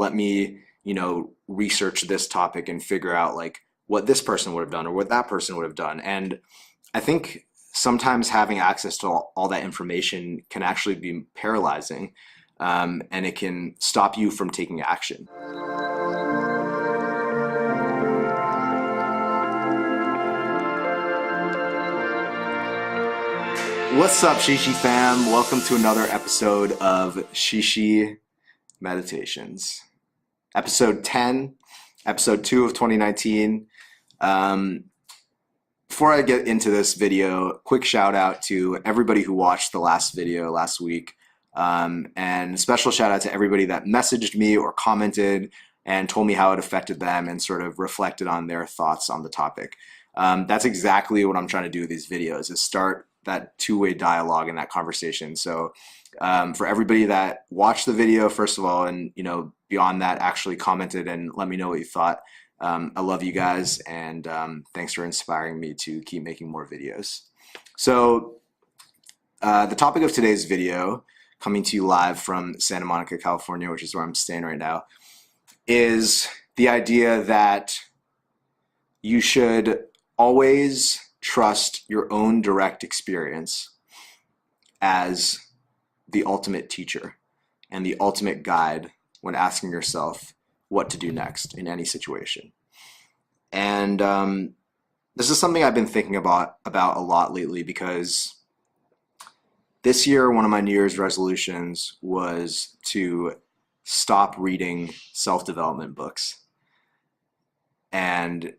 let me, research this topic and figure out like what this person would have done or what that person would have done. And I think sometimes having access to all that information can actually be paralyzing, and it can stop you from taking action. What's up, ShiShi fam? Welcome to another episode of ShiShi Meditations. Episode 10, episode 2 of 2019. Before I get into this video, quick shout out to everybody who watched the last video last week. And special shout out to everybody that messaged me or commented and told me how it affected them and sort of reflected on their thoughts on the topic. That's exactly what I'm trying to do with these videos, is start that two-way dialogue in that conversation. So for everybody that watched the video, first of all, and beyond that actually commented and let me know what you thought, I love you guys, and thanks for inspiring me to keep making more videos. So the topic of today's video, coming to you live from Santa Monica, California, which is where I'm staying right now, is the idea that you should always trust your own direct experience as the ultimate teacher and the ultimate guide when asking yourself what to do next in any situation. And this is something I've been thinking about a lot lately, because this year, one of my New Year's resolutions was to stop reading self-development books and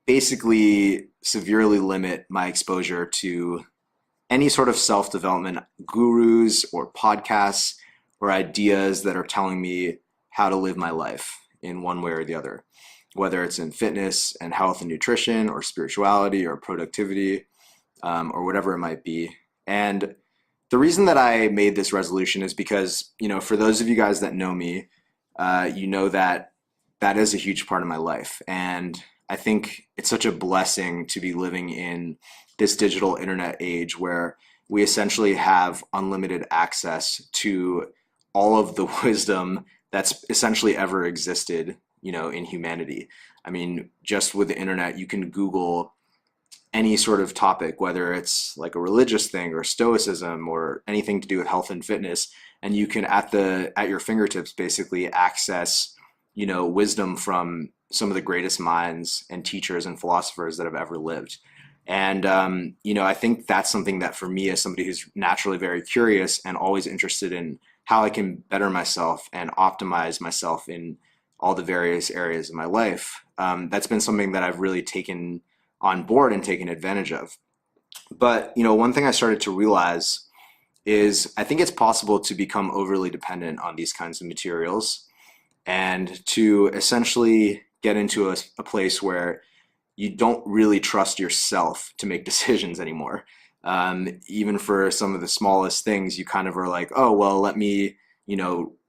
basically severely limit my exposure to any sort of self-development gurus or podcasts or ideas that are telling me how to live my life in one way or the other, whether it's in fitness and health and nutrition or spirituality or productivity, or whatever it might be. And the reason that I made this resolution is because, for those of you guys that know me, you know that that is a huge part of my life. And I think it's such a blessing to be living in this digital internet age where we essentially have unlimited access to all of the wisdom that's essentially ever existed, in humanity. I mean, just with the internet, you can Google any sort of topic, whether it's like a religious thing or stoicism or anything to do with health and fitness, and you can at your fingertips basically access, wisdom from some of the greatest minds and teachers and philosophers that have ever lived. And, I think that's something that for me, as somebody who's naturally very curious and always interested in how I can better myself and optimize myself in all the various areas of my life, that's been something that I've really taken on board and taken advantage of. But, one thing I started to realize is I think it's possible to become overly dependent on these kinds of materials and to essentially get into a place where you don't really trust yourself to make decisions anymore. Even for some of the smallest things, you kind of are like, oh, well, let me,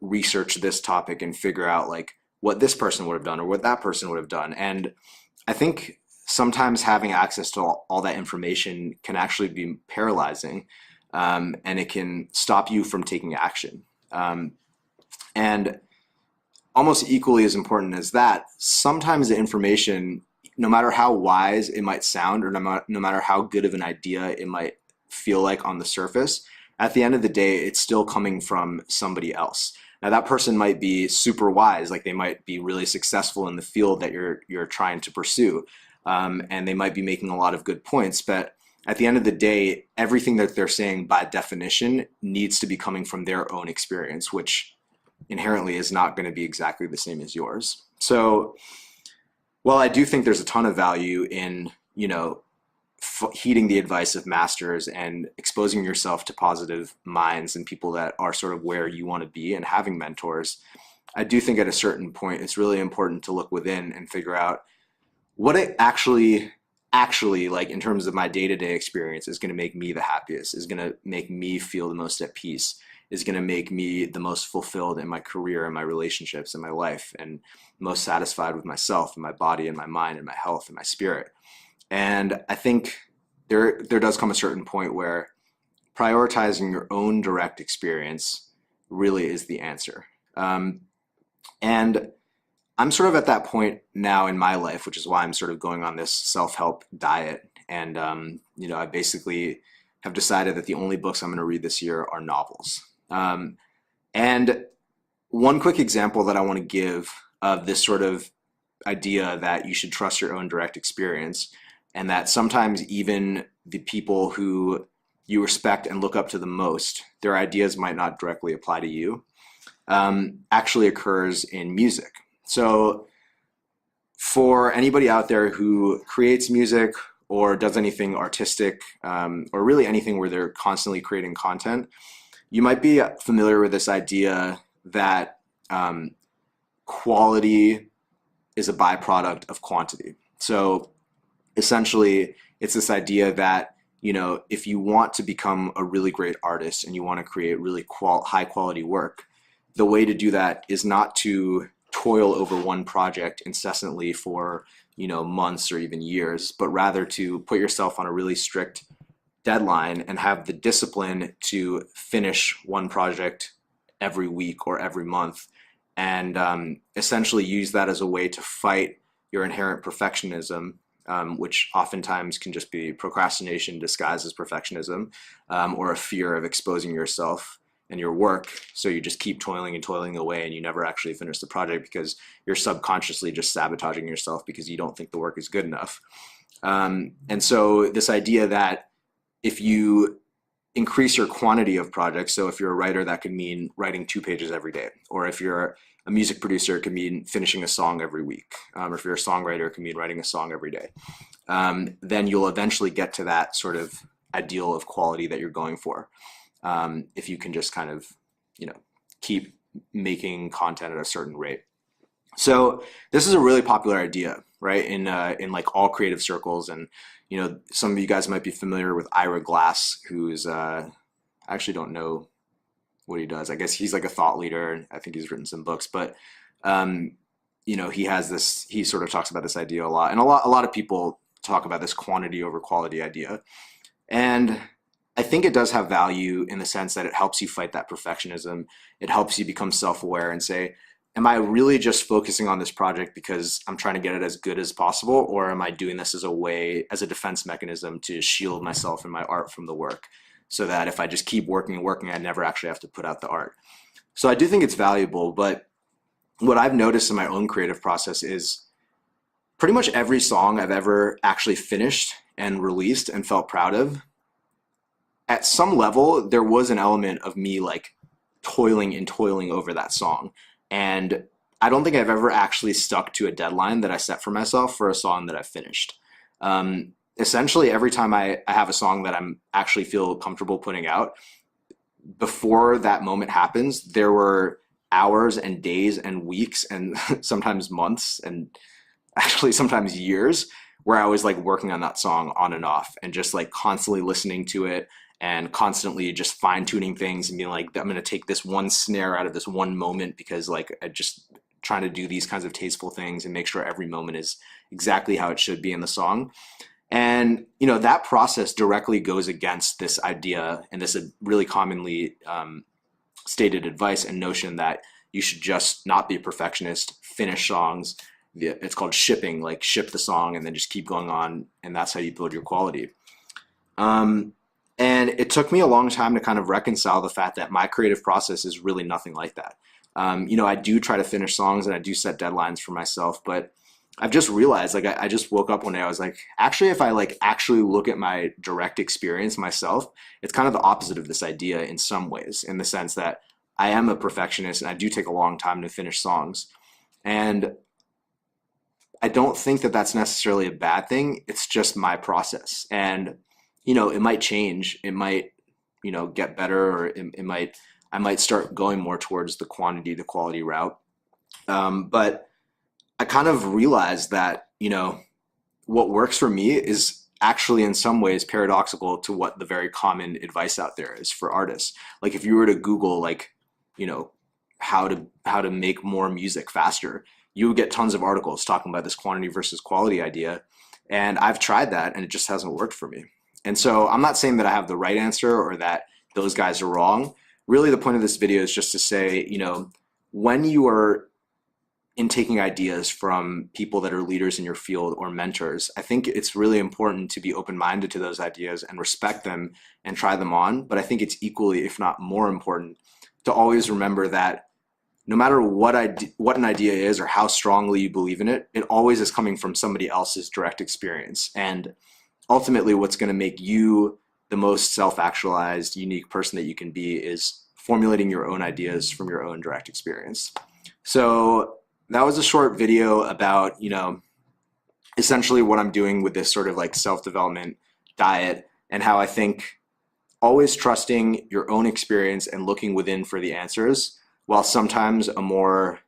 research this topic and figure out like what this person would have done or what that person would have done. And I think sometimes having access to all that information can actually be paralyzing, and it can stop you from taking action. And almost equally as important as that, sometimes the information, no matter how wise it might sound or no matter how good of an idea it might feel like on the surface, at the end of the day, it's still coming from somebody else. Now, that person might be super wise, like they might be really successful in the field that you're trying to pursue, and they might be making a lot of good points, but at the end of the day, everything that they're saying by definition needs to be coming from their own experience, which inherently is not going to be exactly the same as yours. So while I do think there's a ton of value in, heeding the advice of masters and exposing yourself to positive minds and people that are sort of where you want to be and having mentors, I do think at a certain point, it's really important to look within and figure out what it actually like in terms of my day-to-day experience is going to make me the happiest, is going to make me feel the most at peace, is going to make me the most fulfilled in my career and my relationships and my life, and most satisfied with myself and my body and my mind and my health and my spirit. And I think there does come a certain point where prioritizing your own direct experience really is the answer. And I'm sort of at that point now in my life, which is why I'm sort of going on this self-help diet. And, I basically have decided that the only books I'm going to read this year are novels. And one quick example that I want to give of this sort of idea that you should trust your own direct experience, and that sometimes even the people who you respect and look up to the most, their ideas might not directly apply to you, actually occurs in music. So for anybody out there who creates music or does anything artistic, or really anything where they're constantly creating content, you might be familiar with this idea that quality is a byproduct of quantity. So essentially, it's this idea that, if you want to become a really great artist and you want to create really high quality work, the way to do that is not to toil over one project incessantly for, months or even years, but rather to put yourself on a really strict deadline and have the discipline to finish one project every week or every month, and essentially use that as a way to fight your inherent perfectionism, which oftentimes can just be procrastination disguised as perfectionism, or a fear of exposing yourself and your work. So you just keep toiling and toiling away and you never actually finish the project because you're subconsciously just sabotaging yourself because you don't think the work is good enough. And so this idea that if you increase your quantity of projects, so if you're a writer, that could mean writing 2 pages every day, or if you're a music producer, it could mean finishing a song every week, or if you're a songwriter, it could mean writing a song every day. Then you'll eventually get to that sort of ideal of quality that you're going for, if you can just kind of, keep making content at a certain rate. So this is a really popular idea, right? In like all creative circles, and some of you guys might be familiar with Ira Glass, who's I actually don't know what he does. I guess he's like a thought leader. I think he's written some books, but he sort of talks about this idea a lot, and a lot of people talk about this quantity over quality idea. And I think it does have value in the sense that it helps you fight that perfectionism. It helps you become self-aware and say, am I really just focusing on this project because I'm trying to get it as good as possible, or am I doing this as a defense mechanism to shield myself and my art from the work, so that if I just keep working and working, I never actually have to put out the art? So I do think it's valuable, but what I've noticed in my own creative process is pretty much every song I've ever actually finished and released and felt proud of, at some level, there was an element of me like toiling over that song. And I don't think I've ever actually stuck to a deadline that I set for myself for a song that I finished. Essentially, every time I have a song that I'm actually feel comfortable putting out, before that moment happens, there were hours and days and weeks and sometimes months and actually sometimes years where I was like working on that song on and off and just like constantly listening to it and constantly just fine-tuning things and being like, I'm going to take this one snare out of this one moment because like I just trying to do these kinds of tasteful things and make sure every moment is exactly how it should be in the song. And that process directly goes against this idea and this really commonly stated advice and notion that you should just not be a perfectionist, finish songs. It's called shipping, like ship the song and then just keep going on, and that's how you build your quality. And it took me a long time to kind of reconcile the fact that my creative process is really nothing like that. I do try to finish songs and I do set deadlines for myself, but I've just realized, like, I just woke up one day, I was like, actually, if I like actually look at my direct experience myself, it's kind of the opposite of this idea in some ways, in the sense that I am a perfectionist and I do take a long time to finish songs. And I don't think that that's necessarily a bad thing. It's just my process. And it might change. It might, get better, or I might start going more towards the quantity to quality route. But I kind of realized that, what works for me is actually in some ways paradoxical to what the very common advice out there is for artists. Like if you were to Google, like, how to make more music faster, you would get tons of articles talking about this quantity versus quality idea. And I've tried that and it just hasn't worked for me. And so I'm not saying that I have the right answer or that those guys are wrong. Really, the point of this video is just to say, when you are intaking ideas from people that are leaders in your field or mentors, I think it's really important to be open-minded to those ideas and respect them and try them on. But I think it's equally, if not more important, to always remember that no matter what an idea is or how strongly you believe in it, it always is coming from somebody else's direct experience. And ultimately, what's going to make you the most self-actualized, unique person that you can be is formulating your own ideas from your own direct experience. So that was a short video about, essentially what I'm doing with this sort of like self-development diet, and how I think always trusting your own experience and looking within for the answers, while sometimes a more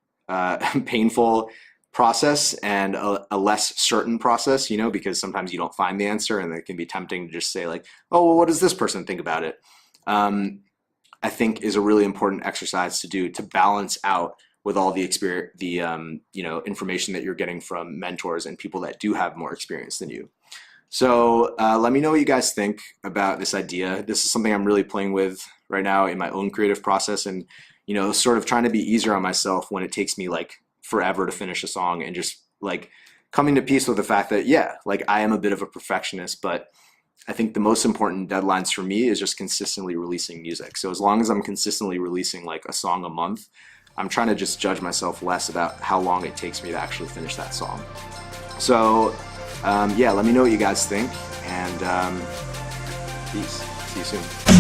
painful process and a less certain process, because sometimes you don't find the answer and it can be tempting to just say like, oh, well, what does this person think about it? I think is a really important exercise to do to balance out with all the experience, information that you're getting from mentors and people that do have more experience than you. So let me know what you guys think about this idea. This is something I'm really playing with right now in my own creative process, and sort of trying to be easier on myself when it takes me like forever to finish a song, and just like coming to peace with the fact that, yeah, like I am a bit of a perfectionist, but I think the most important deadlines for me is just consistently releasing music. So as long as I'm consistently releasing like a song a month, I'm trying to just judge myself less about how long it takes me to actually finish that song. So yeah, let me know what you guys think, and peace. See you soon.